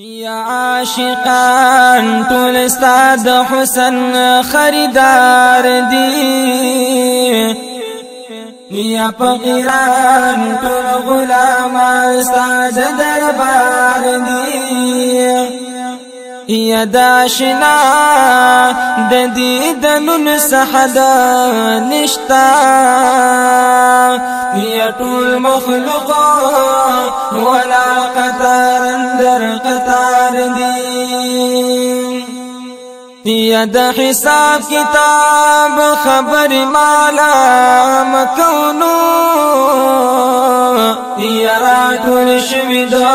یا عاشقان ټول استاد حسن خریدار دی یا فقیران ټول غلامان استاد دربار دی یا داشنا د دې دلون سحدا نشتا یا ټول مخلوق ولا قطار اندر قطار دی یا د حساب کتاب خبر مالا مکونو یا راټول شوی دا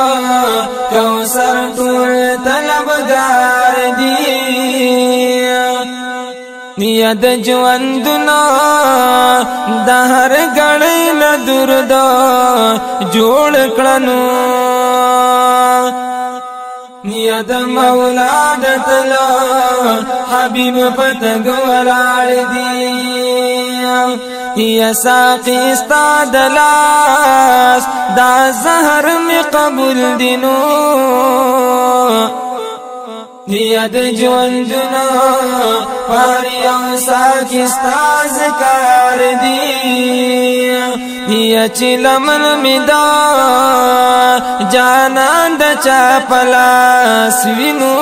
کوثر ټول طلبگار دی یا د ژوندنا د هر غړې له درد جوړ کړنو یا د مولا د تلا حبیب پتنګ ولاړ دی یا ساقی استاد لاس دا زهر می قبول دینو یا د ژوندنا پر یو ساقی استاد کار دی یا چې لمن می دا جانان د چا پلاس وینو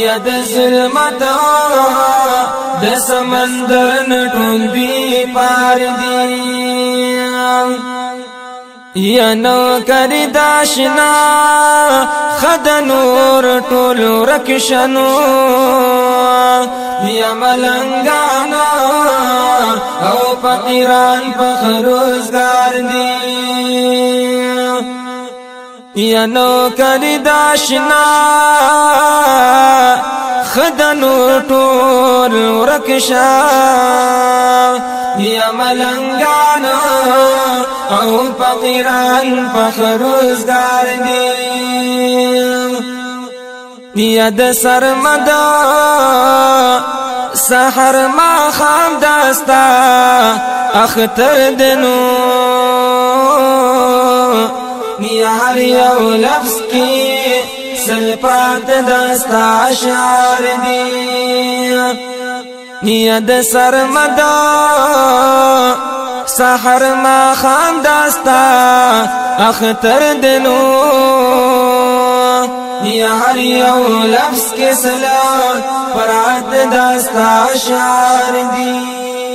یا د ظلمت د سمندر نټول بی پار دی یا نو کری داشنا خد نور ټول رکشنو یا ملنګانا او فقیران فخروزگار دی یا نو کری داشنا خد نور ټول رکشا یا ملنګانا او فقیران فخروزگار دی یا د سرمدا سحر ما خام داستا اختر دنو یا هر یو لفظ کی سلپات داستا اشعار دی یا د سرمدا سحر ما خام داستا اختر دنو یا هر یو لفظ کے سلام پرات داستا اشعار دی